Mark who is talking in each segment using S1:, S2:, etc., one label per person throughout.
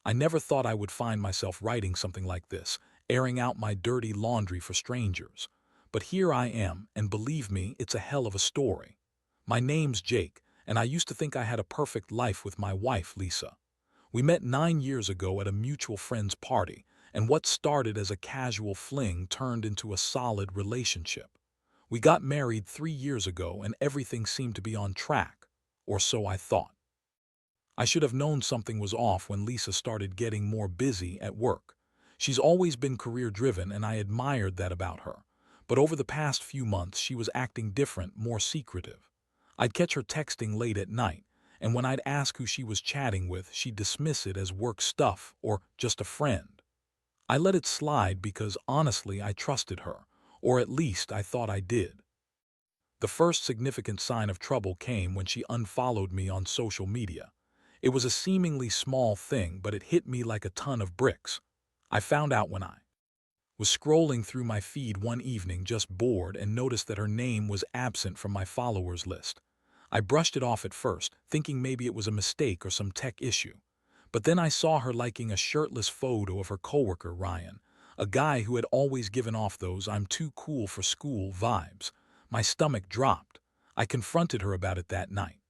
S1: I never thought I would find myself writing something like this, airing out my dirty laundry for strangers. But here I am, and believe me, it's a hell of a story. My name's Jake, and I used to think I had a perfect life with my wife, Lisa. We met 9 years ago at a mutual friend's party, and what started as a casual fling turned into a solid relationship. We got married 3 years ago, and everything seemed to be on track, or so I thought. I should have known something was off when Lisa started getting more busy at work. She's always been career-driven, and I admired that about her. But over the past few months, she was acting different, more secretive. I'd catch her texting late at night, and when I'd ask who she was chatting with, she'd dismiss it as work stuff or just a friend. I let it slide because, honestly, I trusted her, or at least I thought I did. The first significant sign of trouble came when she unfollowed me on social media. It was a seemingly small thing, but it hit me like a ton of bricks. I found out when I was scrolling through my feed one evening, just bored, and noticed that her name was absent from my followers list. I brushed it off at first, thinking maybe it was a mistake or some tech issue. But then I saw her liking a shirtless photo of her coworker Ryan, a guy who had always given off those "I'm too cool for school" vibes. My stomach dropped. I confronted her about it that night.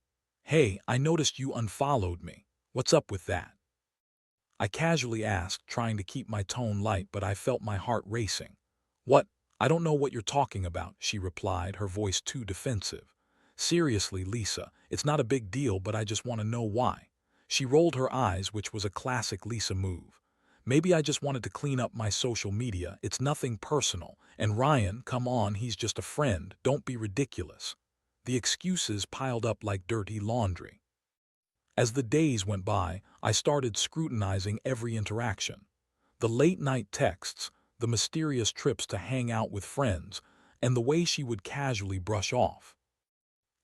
S1: "Hey, I noticed you unfollowed me. What's up with that?" I casually asked, trying to keep my tone light, but I felt my heart racing. "What? I don't know what you're talking about," she replied, her voice too defensive. "Seriously, Lisa, it's not a big deal, but I just want to know why." She rolled her eyes, which was a classic Lisa move. "Maybe I just wanted to clean up my social media. It's nothing personal. And Ryan, come on, he's just a friend. Don't be ridiculous." The excuses piled up like dirty laundry. As the days went by, I started scrutinizing every interaction. The late-night texts, the mysterious trips to hang out with friends, and the way she would casually brush off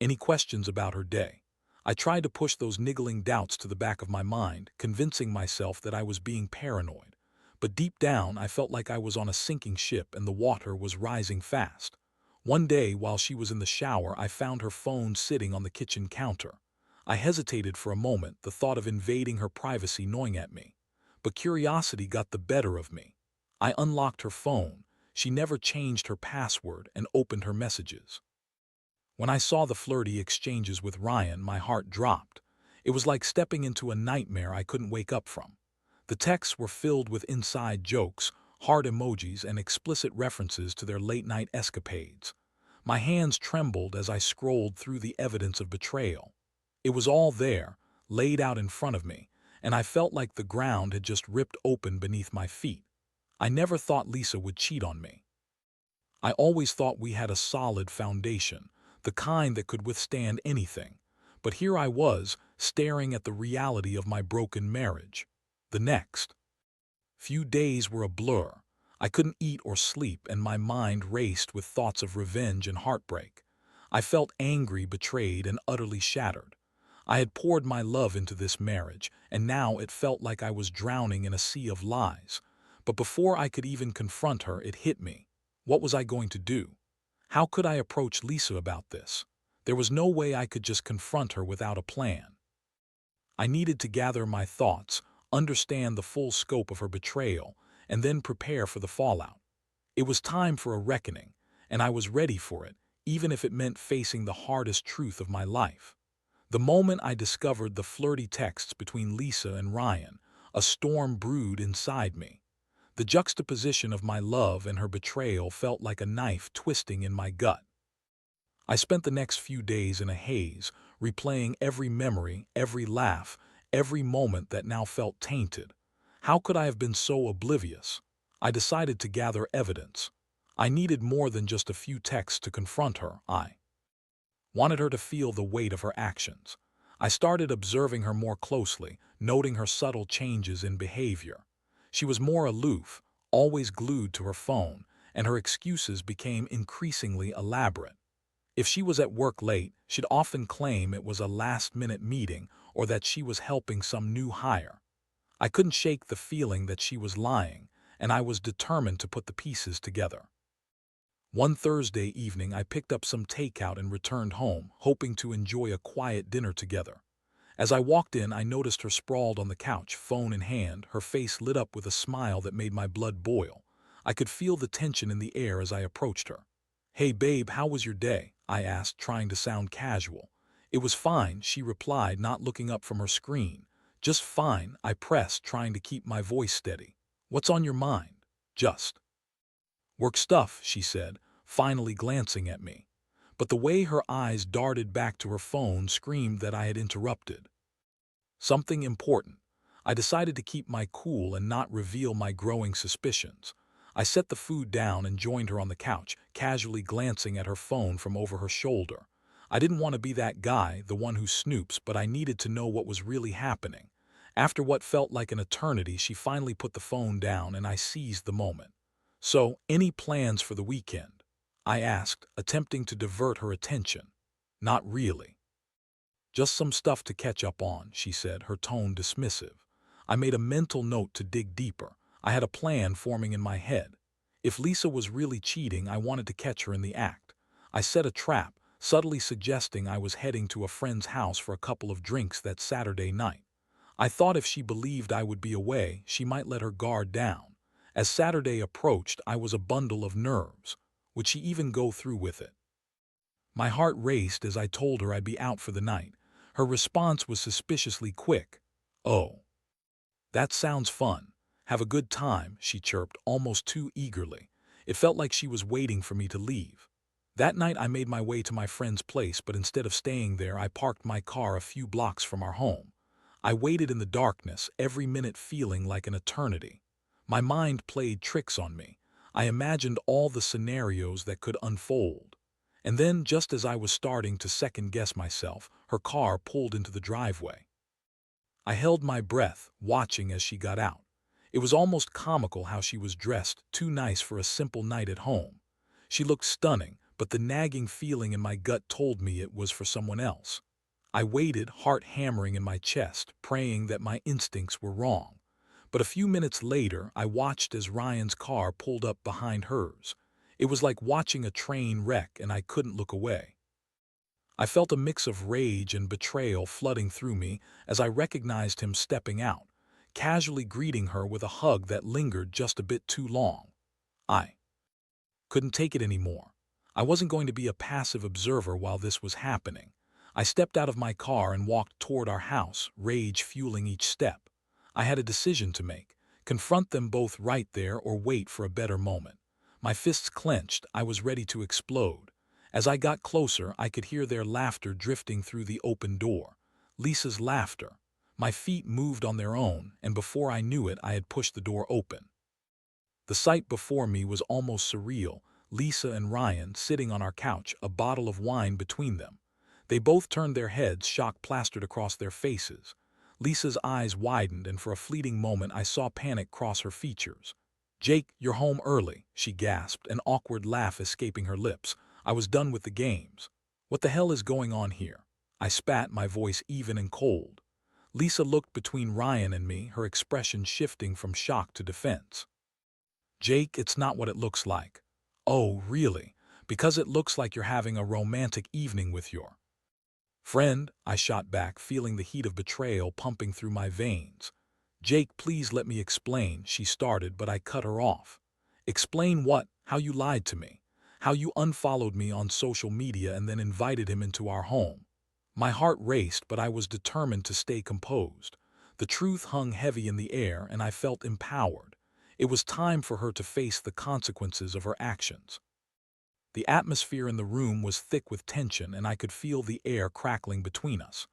S1: any questions about her day. I tried to push those niggling doubts to the back of my mind, convincing myself that I was being paranoid. But deep down, I felt like I was on a sinking ship and the water was rising fast. One day, while she was in the shower, I found her phone sitting on the kitchen counter. I hesitated for a moment, the thought of invading her privacy gnawing at me. But curiosity got the better of me. I unlocked her phone. She never changed her password, and opened her messages. When I saw the flirty exchanges with Ryan, my heart dropped. It was like stepping into a nightmare I couldn't wake up from. The texts were filled with inside jokes, heart emojis, and explicit references to their late-night escapades. My hands trembled as I scrolled through the evidence of betrayal. It was all there, laid out in front of me, and I felt like the ground had just ripped open beneath my feet. I never thought Lisa would cheat on me. I always thought we had a solid foundation, the kind that could withstand anything. But here I was, staring at the reality of my broken marriage. The next few days were a blur. I couldn't eat or sleep, and my mind raced with thoughts of revenge and heartbreak. I felt angry, betrayed, and utterly shattered. I had poured my love into this marriage, and now it felt like I was drowning in a sea of lies. But before I could even confront her, it hit me. What was I going to do? How could I approach Lisa about this? There was no way I could just confront her without a plan. I needed to gather my thoughts, understand the full scope of her betrayal, and then prepare for the fallout. It was time for a reckoning, and I was ready for it, even if it meant facing the hardest truth of my life. The moment I discovered the flirty texts between Lisa and Ryan, a storm brewed inside me. The juxtaposition of my love and her betrayal felt like a knife twisting in my gut. I spent the next few days in a haze, replaying every memory, every laugh, every moment that now felt tainted. How could I have been so oblivious? I decided to gather evidence. I needed more than just a few texts to confront her. I wanted her to feel the weight of her actions. I started observing her more closely, noting her subtle changes in behavior. She was more aloof, always glued to her phone, and her excuses became increasingly elaborate. If she was at work late, she'd often claim it was a last-minute meeting or that she was helping some new hire. I couldn't shake the feeling that she was lying, and I was determined to put the pieces together. One Thursday evening, I picked up some takeout and returned home, hoping to enjoy a quiet dinner together. As I walked in, I noticed her sprawled on the couch, phone in hand, her face lit up with a smile that made my blood boil. I could feel the tension in the air as I approached her. "Hey babe, how was your day?" I asked, trying to sound casual. "It was fine," she replied, not looking up from her screen. "Just fine," I pressed, trying to keep my voice steady. "What's on your mind?" "Just work stuff," she said, finally glancing at me. But the way her eyes darted back to her phone screamed that I had interrupted something important. I decided to keep my cool and not reveal my growing suspicions. I set the food down and joined her on the couch, casually glancing at her phone from over her shoulder. I didn't want to be that guy, the one who snoops, but I needed to know what was really happening. After what felt like an eternity, she finally put the phone down and I seized the moment. "So, any plans for the weekend?" I asked, attempting to divert her attention. "Not really. Just some stuff to catch up on," she said, her tone dismissive. I made a mental note to dig deeper. I had a plan forming in my head. If Lisa was really cheating, I wanted to catch her in the act. I set a trap, subtly suggesting I was heading to a friend's house for a couple of drinks that Saturday night. I thought if she believed I would be away, she might let her guard down. As Saturday approached, I was a bundle of nerves. Would she even go through with it? My heart raced as I told her I'd be out for the night. Her response was suspiciously quick. "Oh, that sounds fun. Have a good time," she chirped, almost too eagerly. It felt like she was waiting for me to leave. That night I made my way to my friend's place, but instead of staying there, I parked my car a few blocks from our home. I waited in the darkness, every minute feeling like an eternity. My mind played tricks on me. I imagined all the scenarios that could unfold. And then, just as I was starting to second-guess myself, her car pulled into the driveway. I held my breath, watching as she got out. It was almost comical how she was dressed, too nice for a simple night at home. She looked stunning, but the nagging feeling in my gut told me it was for someone else. I waited, heart hammering in my chest, praying that my instincts were wrong. But a few minutes later, I watched as Ryan's car pulled up behind hers. It was like watching a train wreck, and I couldn't look away. I felt a mix of rage and betrayal flooding through me as I recognized him stepping out, casually greeting her with a hug that lingered just a bit too long. I couldn't take it anymore. I wasn't going to be a passive observer while this was happening. I stepped out of my car and walked toward our house, rage fueling each step. I had a decision to make: confront them both right there or wait for a better moment. My fists clenched, I was ready to explode. As I got closer, I could hear their laughter drifting through the open door. Lisa's laughter. My feet moved on their own, and before I knew it, I had pushed the door open. The sight before me was almost surreal. Lisa and Ryan sitting on our couch, a bottle of wine between them. They both turned their heads, shock plastered across their faces. Lisa's eyes widened, and for a fleeting moment I saw panic cross her features. "Jake, you're home early," she gasped, an awkward laugh escaping her lips. "I was done with the games." "What the hell is going on here?" I spat, my voice even and cold. Lisa looked between Ryan and me, her expression shifting from shock to defense. "Jake, it's not what it looks like." "Oh, really? Because it looks like you're having a romantic evening with your friend," I shot back, feeling the heat of betrayal pumping through my veins. "Jake, please let me explain," she started, but I cut her off. "Explain what? How you lied to me? How you unfollowed me on social media and then invited him into our home?" My heart raced, but I was determined to stay composed. The truth hung heavy in the air, and I felt empowered. It was time for her to face the consequences of her actions. The atmosphere in the room was thick with tension, and I could feel the air crackling between us.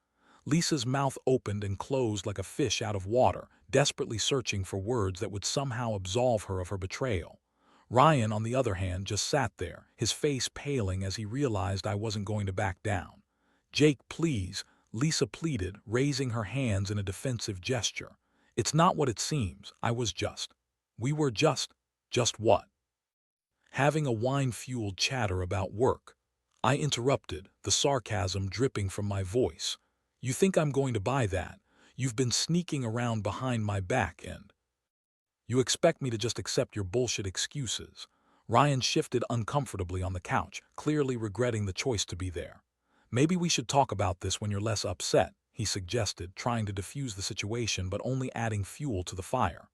S1: Lisa's mouth opened and closed like a fish out of water, desperately searching for words that would somehow absolve her of her betrayal. Ryan, on the other hand, just sat there, his face paling as he realized I wasn't going to back down. "Jake, please," Lisa pleaded, raising her hands in a defensive gesture. "It's not what it seems. We were just what?" Having a wine-fueled chatter about work. I interrupted, the sarcasm dripping from my voice. "You think I'm going to buy that? You've been sneaking around behind my back and you expect me to just accept your bullshit excuses." Ryan shifted uncomfortably on the couch, clearly regretting the choice to be there. "Maybe we should talk about this when you're less upset," he suggested, trying to defuse the situation but only adding fuel to the fire.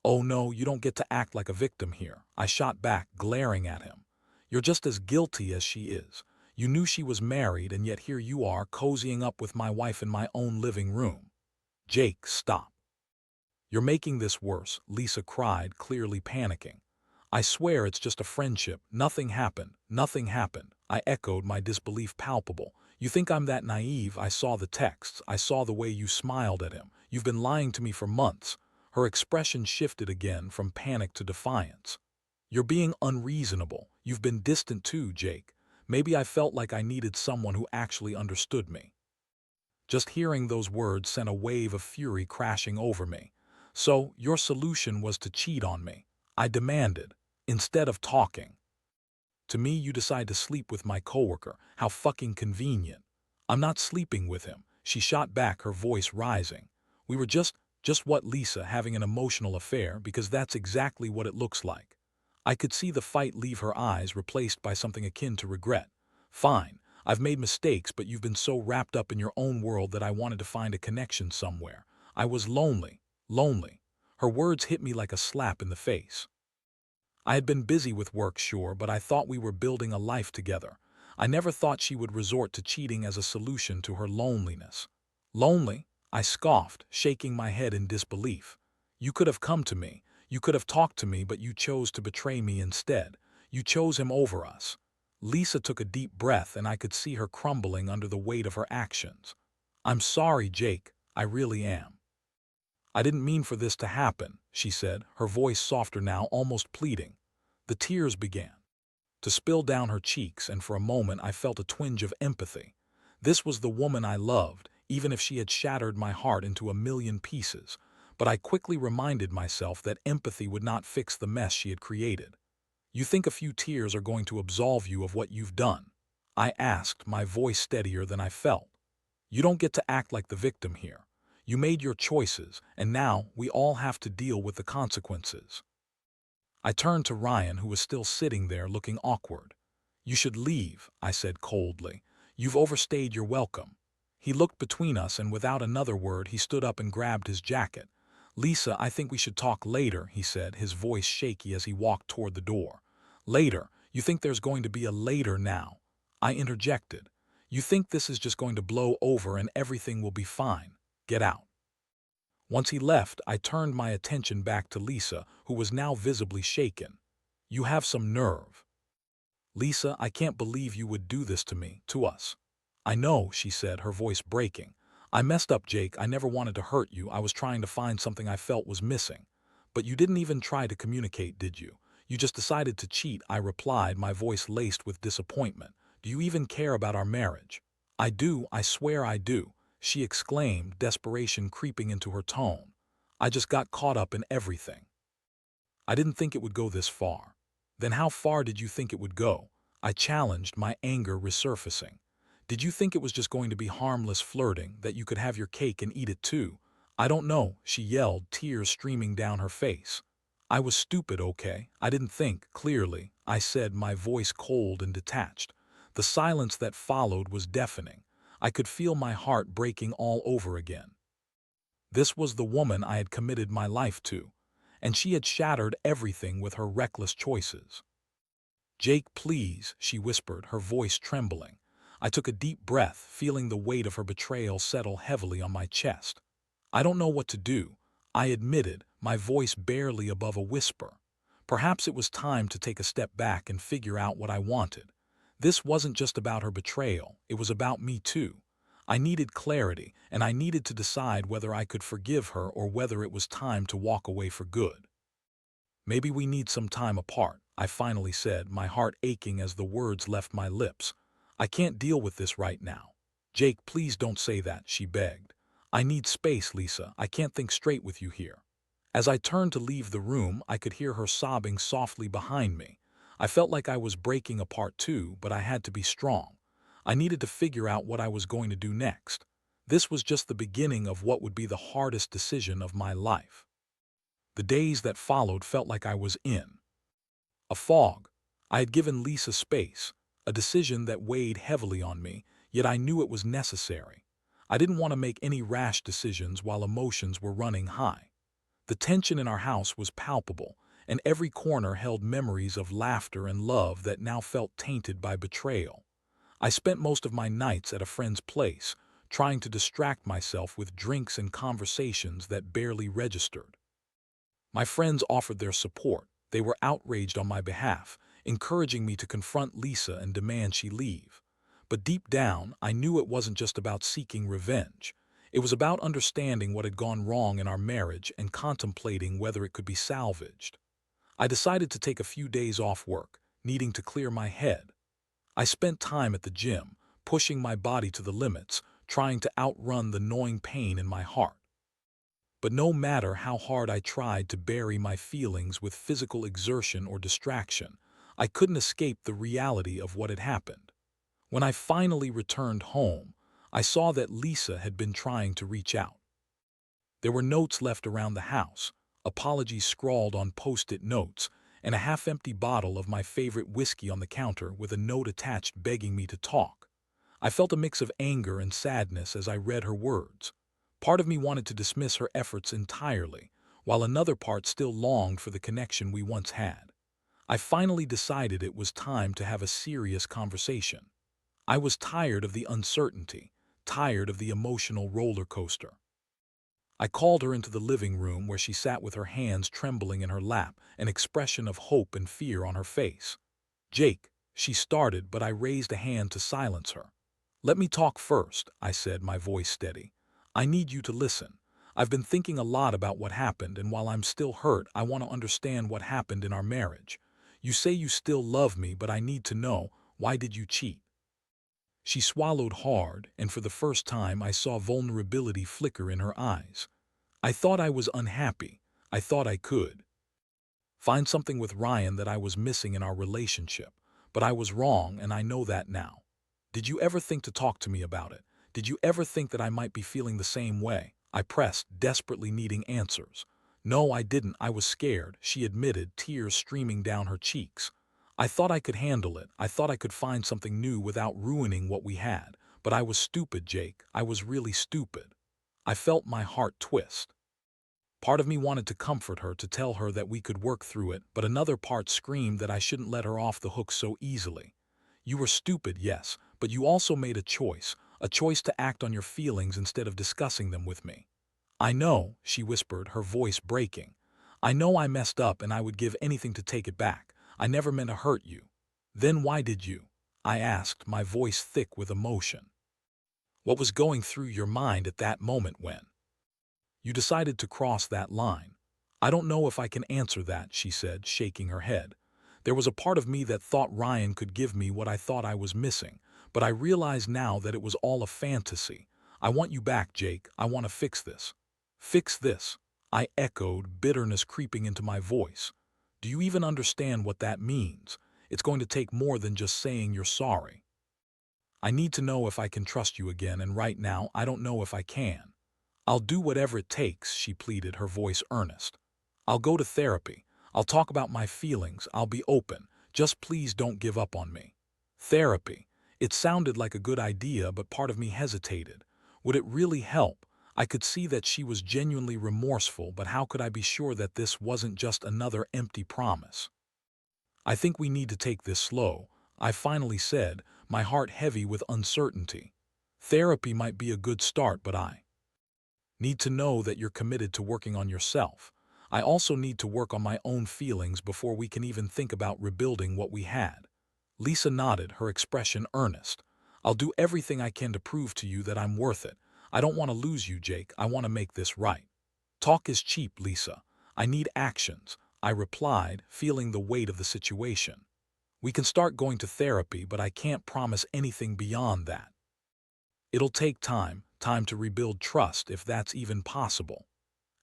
S1: Oh no, you don't get to act like a victim here, I shot back, glaring at him. You're just as guilty as she is. You knew she was married, and yet here you are, cozying up with my wife in my own living room. Jake, stop. You're making this worse, Lisa cried, clearly panicking. I swear it's just a friendship. Nothing happened. Nothing happened. I echoed, my disbelief palpable. You think I'm that naive? I saw the texts. I saw the way you smiled at him. You've been lying to me for months. Her expression shifted again from panic to defiance. You're being unreasonable. You've been distant too, Jake. Maybe I felt like I needed someone who actually understood me. Just hearing those words sent a wave of fury crashing over me. So, your solution was to cheat on me, I demanded, instead of talking. To me, you decide to sleep with my coworker. How fucking convenient. I'm not sleeping with him, she shot back, her voice rising. We were just what, Lisa, having an emotional affair, because that's exactly what it looks like. I could see the fight leave her eyes, replaced by something akin to regret. Fine, I've made mistakes, but you've been so wrapped up in your own world that I wanted to find a connection somewhere. I was lonely. Lonely. Her words hit me like a slap in the face. I had been busy with work, sure, but I thought we were building a life together. I never thought she would resort to cheating as a solution to her loneliness. Lonely? I scoffed, shaking my head in disbelief. You could have come to me. You could have talked to me, but you chose to betray me instead. You chose him over us. Lisa took a deep breath, and I could see her crumbling under the weight of her actions. I'm sorry, Jake. I really am. I didn't mean for this to happen, she said, her voice softer now, almost pleading. The tears began to spill down her cheeks, and for a moment I felt a twinge of empathy. This was the woman I loved, even if she had shattered my heart into a million pieces. But I quickly reminded myself that empathy would not fix the mess she had created. You think a few tears are going to absolve you of what you've done? I asked, my voice steadier than I felt. You don't get to act like the victim here. You made your choices, and now we all have to deal with the consequences. I turned to Ryan, who was still sitting there looking awkward. You should leave, I said coldly. You've overstayed your welcome. He looked between us, and without another word he stood up and grabbed his jacket. Lisa, I think we should talk later, he said, his voice shaky as he walked toward the door. Later? You think there's going to be a later now? I interjected. You think this is just going to blow over and everything will be fine? Get out. Once he left, I turned my attention back to Lisa, who was now visibly shaken. You have some nerve. Lisa, I can't believe you would do this to me, to us. I know, she said, her voice breaking. I messed up, Jake. I never wanted to hurt you. I was trying to find something I felt was missing. But you didn't even try to communicate, did you? You just decided to cheat, I replied, my voice laced with disappointment. Do you even care about our marriage? I do, I swear I do, she exclaimed, desperation creeping into her tone. I just got caught up in everything. I didn't think it would go this far. Then how far did you think it would go? I challenged, my anger resurfacing. Did you think it was just going to be harmless flirting, that you could have your cake and eat it too? I don't know, she yelled, tears streaming down her face. I was stupid, okay? I didn't think clearly, I said, my voice cold and detached. The silence that followed was deafening. I could feel my heart breaking all over again. This was the woman I had committed my life to, and she had shattered everything with her reckless choices. Jake, please, she whispered, her voice trembling. I took a deep breath, feeling the weight of her betrayal settle heavily on my chest. I don't know what to do, I admitted, my voice barely above a whisper. Perhaps it was time to take a step back and figure out what I wanted. This wasn't just about her betrayal, it was about me too. I needed clarity, and I needed to decide whether I could forgive her or whether it was time to walk away for good. Maybe we need some time apart, I finally said, my heart aching as the words left my lips. I can't deal with this right now. Jake, please don't say that, she begged. I need space, Lisa. I can't think straight with you here. As I turned to leave the room, I could hear her sobbing softly behind me. I felt like I was breaking apart too, but I had to be strong. I needed to figure out what I was going to do next. This was just the beginning of what would be the hardest decision of my life. The days that followed felt like I was in a fog. I had given Lisa space, a decision that weighed heavily on me, yet I knew it was necessary. I didn't want to make any rash decisions while emotions were running high. The tension in our house was palpable, and every corner held memories of laughter and love that now felt tainted by betrayal. I spent most of my nights at a friend's place, trying to distract myself with drinks and conversations that barely registered. My friends offered their support. They were outraged on my behalf, encouraging me to confront Lisa and demand she leave. But deep down, I knew it wasn't just about seeking revenge. It was about understanding what had gone wrong in our marriage and contemplating whether it could be salvaged. I decided to take a few days off work, needing to clear my head. I spent time at the gym, pushing my body to the limits, trying to outrun the gnawing pain in my heart. But no matter how hard I tried to bury my feelings with physical exertion or distraction, I couldn't escape the reality of what had happened. When I finally returned home, I saw that Lisa had been trying to reach out. There were notes left around the house, apologies scrawled on post-it notes, and a half-empty bottle of my favorite whiskey on the counter with a note attached begging me to talk. I felt a mix of anger and sadness as I read her words. Part of me wanted to dismiss her efforts entirely, while another part still longed for the connection we once had. I finally decided it was time to have a serious conversation. I was tired of the uncertainty, tired of the emotional roller coaster. I called her into the living room where she sat with her hands trembling in her lap, an expression of hope and fear on her face. "Jake," she started, but I raised a hand to silence her. "Let me talk first," I said, my voice steady. "I need you to listen. I've been thinking a lot about what happened, and while I'm still hurt, I want to understand what happened in our marriage. You say you still love me, but I need to know, why did you cheat?" She swallowed hard, and for the first time I saw vulnerability flicker in her eyes. "I thought I was unhappy. I thought I could find something with Ryan that I was missing in our relationship. But I was wrong, and I know that now. Did you ever think to talk to me about it? Did you ever think that I might be feeling the same way?" I pressed, desperately needing answers. "No, I didn't. I was scared," she admitted, tears streaming down her cheeks. "I thought I could handle it. I thought I could find something new without ruining what we had. But I was stupid, Jake. I was really stupid." I felt my heart twist. Part of me wanted to comfort her, to tell her that we could work through it, but another part screamed that I shouldn't let her off the hook so easily. "You were stupid, yes, but you also made a choice to act on your feelings instead of discussing them with me." "I know," she whispered, her voice breaking. "I know I messed up, and I would give anything to take it back. I never meant to hurt you." "Then why did you?" I asked, my voice thick with emotion. "What was going through your mind at that moment when you decided to cross that line?" "I don't know if I can answer that," she said, shaking her head. "There was a part of me that thought Ryan could give me what I thought I was missing, but I realize now that it was all a fantasy. I want you back, Jake. I want to fix this." "Fix this?" I echoed, bitterness creeping into my voice. "Do you even understand what that means? It's going to take more than just saying you're sorry. I need to know if I can trust you again, and right now I don't know if I can." "I'll do whatever it takes," she pleaded, her voice earnest. "I'll go to therapy. I'll talk about my feelings. I'll be open. Just please don't give up on me." Therapy. It sounded like a good idea, but part of me hesitated. Would it really help? I could see that she was genuinely remorseful, but how could I be sure that this wasn't just another empty promise? "I think we need to take this slow," I finally said, my heart heavy with uncertainty. "Therapy might be a good start, but I need to know that you're committed to working on yourself. I also need to work on my own feelings before we can even think about rebuilding what we had." Lisa nodded, her expression earnest. "I'll do everything I can to prove to you that I'm worth it. I don't want to lose you, Jake. I want to make this right." "Talk is cheap, Lisa. I need actions," I replied, feeling the weight of the situation. "We can start going to therapy, but I can't promise anything beyond that. It'll take time to rebuild trust, if that's even possible."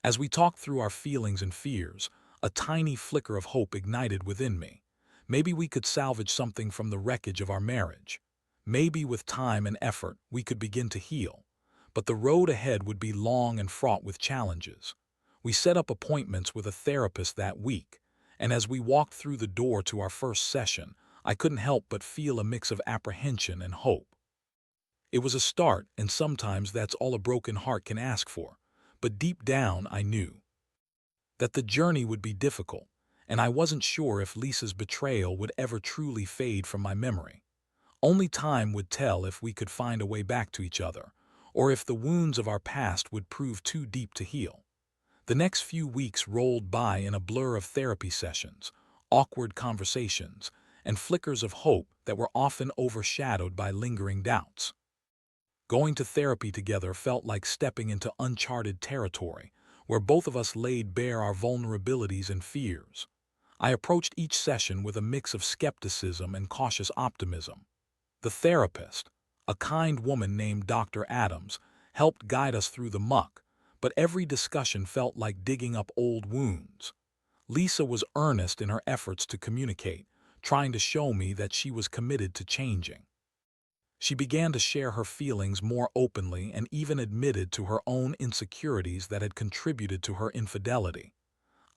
S1: As we talked through our feelings and fears, a tiny flicker of hope ignited within me. Maybe we could salvage something from the wreckage of our marriage. Maybe with time and effort we could begin to heal. But the road ahead would be long and fraught with challenges. We set up appointments with a therapist that week, and as we walked through the door to our first session, I couldn't help but feel a mix of apprehension and hope. It was a start, and sometimes that's all a broken heart can ask for. But deep down, I knew that the journey would be difficult, and I wasn't sure if Lisa's betrayal would ever truly fade from my memory. Only time would tell if we could find a way back to each other, or if the wounds of our past would prove too deep to heal. The next few weeks rolled by in a blur of therapy sessions, awkward conversations, and flickers of hope that were often overshadowed by lingering doubts. Going to therapy together felt like stepping into uncharted territory, where both of us laid bare our vulnerabilities and fears. I approached each session with a mix of skepticism and cautious optimism. The therapist, a kind woman named Dr. Adams, helped guide us through the muck, but every discussion felt like digging up old wounds. Lisa was earnest in her efforts to communicate, trying to show me that she was committed to changing. She began to share her feelings more openly and even admitted to her own insecurities that had contributed to her infidelity.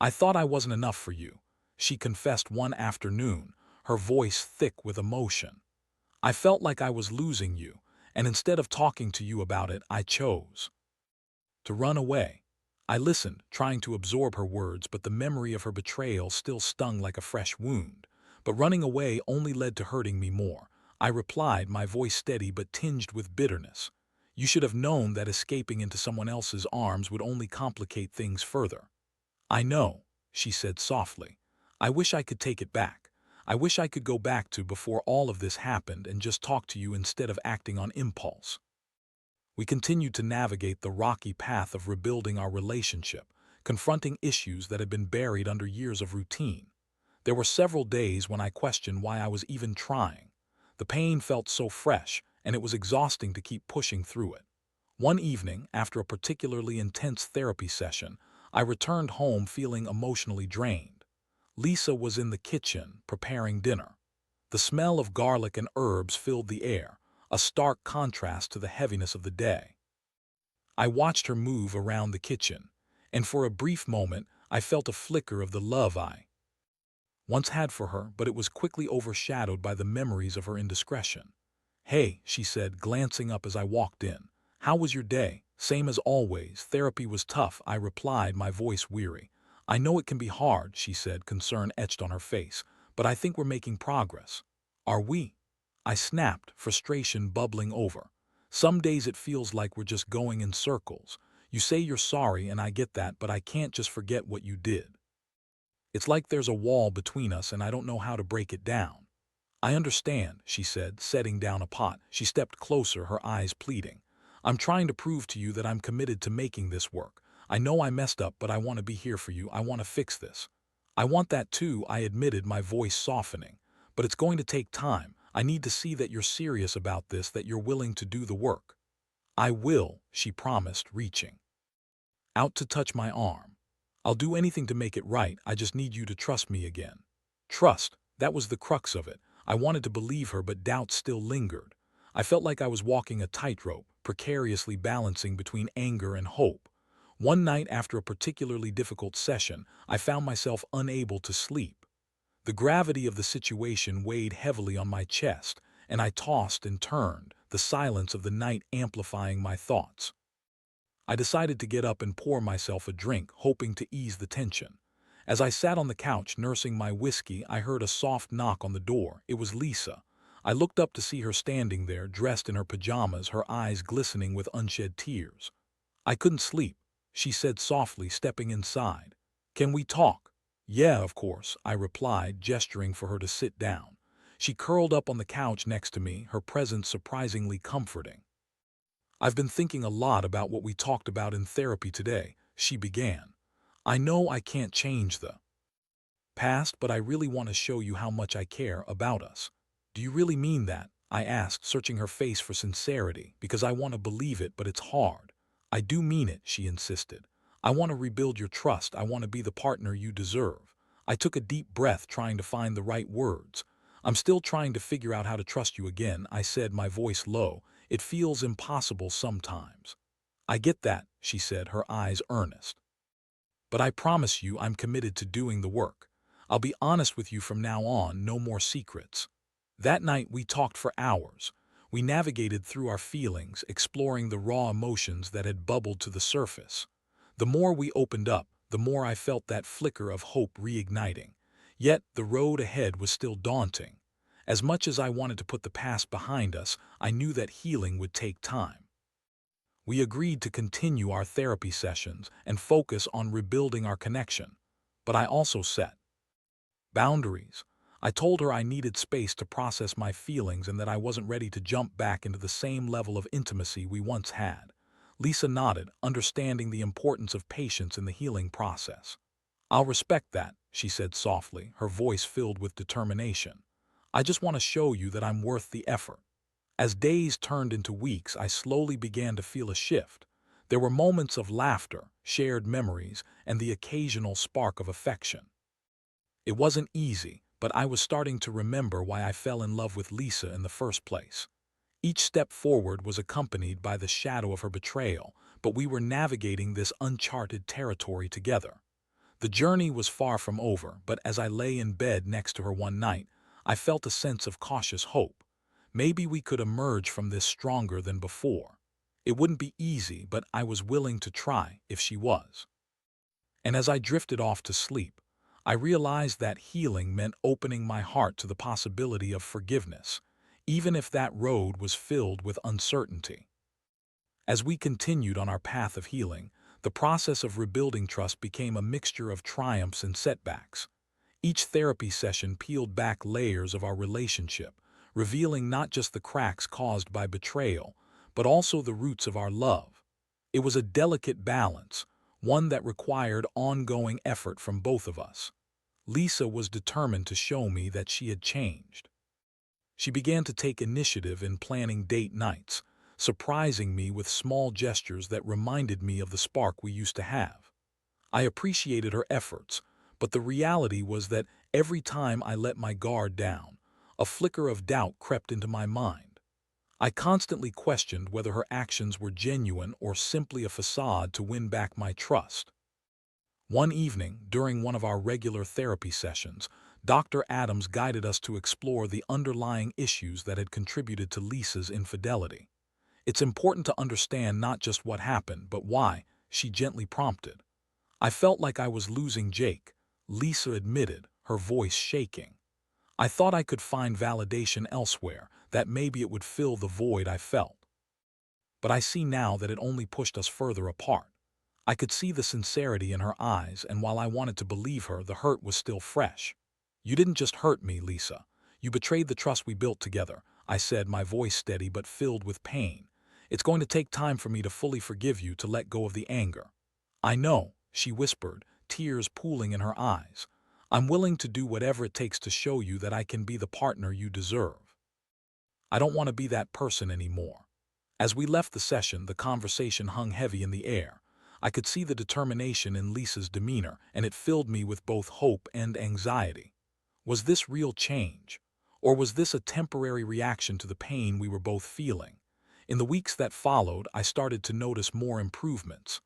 S1: "I thought I wasn't enough for you," she confessed one afternoon, her voice thick with emotion. "I felt like I was losing you, and instead of talking to you about it, I chose to run away." I listened, trying to absorb her words, but the memory of her betrayal still stung like a fresh wound. "But running away only led to hurting me more," I replied, my voice steady but tinged with bitterness. "You should have known that escaping into someone else's arms would only complicate things further." "I know," she said softly. "I wish I could take it back. I wish I could go back to before all of this happened and just talk to you instead of acting on impulse." We continued to navigate the rocky path of rebuilding our relationship, confronting issues that had been buried under years of routine. There were several days when I questioned why I was even trying. The pain felt so fresh, and it was exhausting to keep pushing through it. One evening, after a particularly intense therapy session, I returned home feeling emotionally drained. Lisa was in the kitchen, preparing dinner. The smell of garlic and herbs filled the air, a stark contrast to the heaviness of the day. I watched her move around the kitchen, and for a brief moment I felt a flicker of the love I once had for her, but it was quickly overshadowed by the memories of her indiscretion. "Hey," she said, glancing up as I walked in. "How was your day?" "Same as always. Therapy was tough," I replied, my voice weary. "I know it can be hard," she said, concern etched on her face, "but I think we're making progress." "Are we?" I snapped, frustration bubbling over. "Some days it feels like we're just going in circles. You say you're sorry, and I get that, but I can't just forget what you did. It's like there's a wall between us and I don't know how to break it down." "I understand," she said, setting down a pot. She stepped closer, her eyes pleading. "I'm trying to prove to you that I'm committed to making this work. I know I messed up, but I want to be here for you. I want to fix this." "I want that too," I admitted, my voice softening. "But it's going to take time. I need to see that you're serious about this, that you're willing to do the work." "I will," she promised, reaching out to touch my arm. "I'll do anything to make it right. I just need you to trust me again." Trust, that was the crux of it. I wanted to believe her, but doubt still lingered. I felt like I was walking a tightrope, precariously balancing between anger and hope. One night after a particularly difficult session, I found myself unable to sleep. The gravity of the situation weighed heavily on my chest, and I tossed and turned, the silence of the night amplifying my thoughts. I decided to get up and pour myself a drink, hoping to ease the tension. As I sat on the couch nursing my whiskey, I heard a soft knock on the door. It was Lisa. I looked up to see her standing there, dressed in her pajamas, her eyes glistening with unshed tears. "I couldn't sleep," she said softly, stepping inside. "Can we talk?" "Yeah, of course," I replied, gesturing for her to sit down. She curled up on the couch next to me, her presence surprisingly comforting. "I've been thinking a lot about what we talked about in therapy today," she began. "I know I can't change the past, but I really want to show you how much I care about us." "Do you really mean that?" I asked, searching her face for sincerity, because I want to believe it, but it's hard. "I do mean it," she insisted. "I want to rebuild your trust. I want to be the partner you deserve." I took a deep breath, trying to find the right words. "I'm still trying to figure out how to trust you again," I said, my voice low. "It feels impossible sometimes." "I get that," she said, her eyes earnest. "But I promise you I'm committed to doing the work. I'll be honest with you from now on, no more secrets." That night we talked for hours. We navigated through our feelings, exploring the raw emotions that had bubbled to the surface. The more we opened up, the more I felt that flicker of hope reigniting. Yet, the road ahead was still daunting. As much as I wanted to put the past behind us, I knew that healing would take time. We agreed to continue our therapy sessions and focus on rebuilding our connection. But I also set boundaries. I told her I needed space to process my feelings and that I wasn't ready to jump back into the same level of intimacy we once had. Lisa nodded, understanding the importance of patience in the healing process. "I'll respect that," she said softly, her voice filled with determination. "I just want to show you that I'm worth the effort." As days turned into weeks, I slowly began to feel a shift. There were moments of laughter, shared memories, and the occasional spark of affection. It wasn't easy, but I was starting to remember why I fell in love with Lisa in the first place. Each step forward was accompanied by the shadow of her betrayal, but we were navigating this uncharted territory together. The journey was far from over, but as I lay in bed next to her one night, I felt a sense of cautious hope. Maybe we could emerge from this stronger than before. It wouldn't be easy, but I was willing to try if she was. And as I drifted off to sleep, I realized that healing meant opening my heart to the possibility of forgiveness, even if that road was filled with uncertainty. As we continued on our path of healing, the process of rebuilding trust became a mixture of triumphs and setbacks. Each therapy session peeled back layers of our relationship, revealing not just the cracks caused by betrayal, but also the roots of our love. It was a delicate balance, one that required ongoing effort from both of us. Lisa was determined to show me that she had changed. She began to take initiative in planning date nights, surprising me with small gestures that reminded me of the spark we used to have. I appreciated her efforts, but the reality was that every time I let my guard down, a flicker of doubt crept into my mind. I constantly questioned whether her actions were genuine or simply a facade to win back my trust. One evening, during one of our regular therapy sessions, Dr. Adams guided us to explore the underlying issues that had contributed to Lisa's infidelity. "It's important to understand not just what happened, but why," she gently prompted. "I felt like I was losing Jake," Lisa admitted, her voice shaking. "I thought I could find validation elsewhere, that maybe it would fill the void I felt. But I see now that it only pushed us further apart." I could see the sincerity in her eyes, and while I wanted to believe her, the hurt was still fresh. "You didn't just hurt me, Lisa. You betrayed the trust we built together," I said, my voice steady but filled with pain. "It's going to take time for me to fully forgive you, to let go of the anger." "I know," she whispered, tears pooling in her eyes. "I'm willing to do whatever it takes to show you that I can be the partner you deserve. I don't want to be that person anymore." As we left the session, the conversation hung heavy in the air. I could see the determination in Lisa's demeanor, and it filled me with both hope and anxiety. Was this real change? Or was this a temporary reaction to the pain we were both feeling? In the weeks that followed, I started to notice more improvements.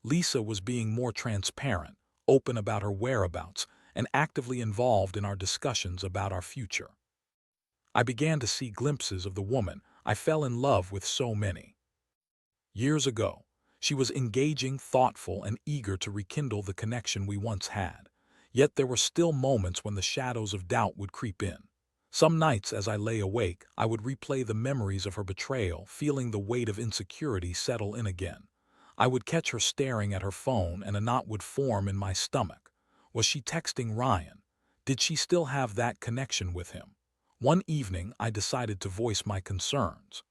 S1: Lisa was being more transparent, open about her whereabouts, and actively involved in our discussions about our future. I began to see glimpses of the woman I fell in love with so many years ago. She was engaging, thoughtful, and eager to rekindle the connection we once had. Yet there were still moments when the shadows of doubt would creep in. Some nights as I lay awake, I would replay the memories of her betrayal, feeling the weight of insecurity settle in again. I would catch her staring at her phone, and a knot would form in my stomach. Was she texting Ryan? Did she still have that connection with him? One evening, I decided to voice my concerns.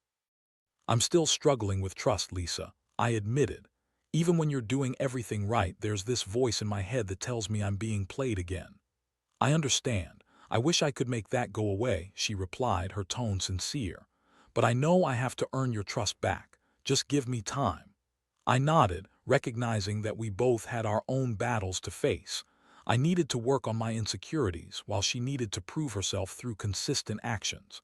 S1: "I'm still struggling with trust, Lisa," I admitted. "Even when you're doing everything right, there's this voice in my head that tells me I'm being played again." "I understand. I wish I could make that go away," she replied, her tone sincere. "But I know I have to earn your trust back. Just give me time." I nodded, recognizing that we both had our own battles to face. I needed to work on my insecurities, while she needed to prove herself through consistent actions.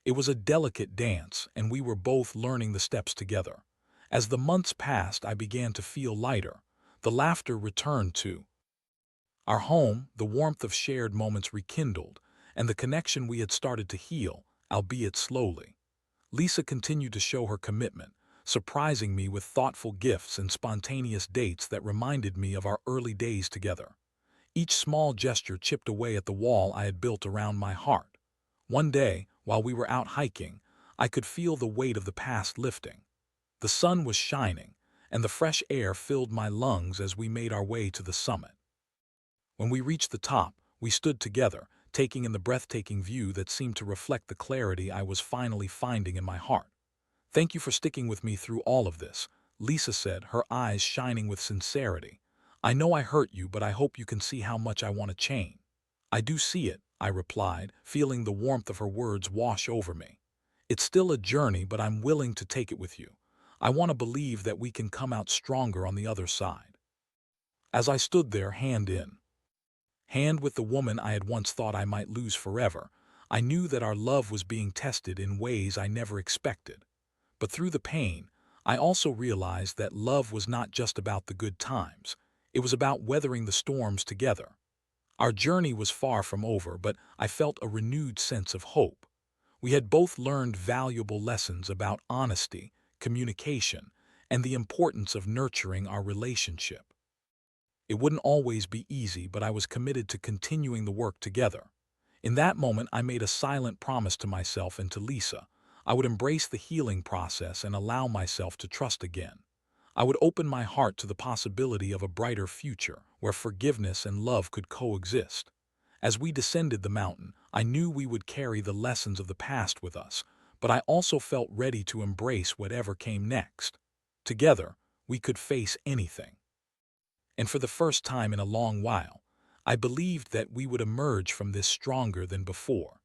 S1: It was a delicate dance, and we were both learning the steps together. As the months passed, I began to feel lighter. The laughter returned to our home, the warmth of shared moments rekindled, and the connection we had started to heal, albeit slowly. Lisa continued to show her commitment, surprising me with thoughtful gifts and spontaneous dates that reminded me of our early days together. Each small gesture chipped away at the wall I had built around my heart. One day, while we were out hiking, I could feel the weight of the past lifting. The sun was shining, and the fresh air filled my lungs as we made our way to the summit. When we reached the top, we stood together, taking in the breathtaking view that seemed to reflect the clarity I was finally finding in my heart. "Thank you for sticking with me through all of this," Lisa said, her eyes shining with sincerity. "I know I hurt you, but I hope you can see how much I want to change." "I do see it," I replied, feeling the warmth of her words wash over me. "It's still a journey, but I'm willing to take it with you. I want to believe that we can come out stronger on the other side." As I stood there, hand in hand with the woman I had once thought I might lose forever, I knew that our love was being tested in ways I never expected. But through the pain, I also realized that love was not just about the good times. It was about weathering the storms together. Our journey was far from over, but I felt a renewed sense of hope. We had both learned valuable lessons about honesty, communication, and the importance of nurturing our relationship. It wouldn't always be easy, but I was committed to continuing the work together. In that moment, I made a silent promise to myself and to Lisa. I would embrace the healing process and allow myself to trust again. I would open my heart to the possibility of a brighter future where forgiveness and love could coexist. As we descended the mountain, I knew we would carry the lessons of the past with us, but I also felt ready to embrace whatever came next. Together, we could face anything. And for the first time in a long while, I believed that we would emerge from this stronger than before.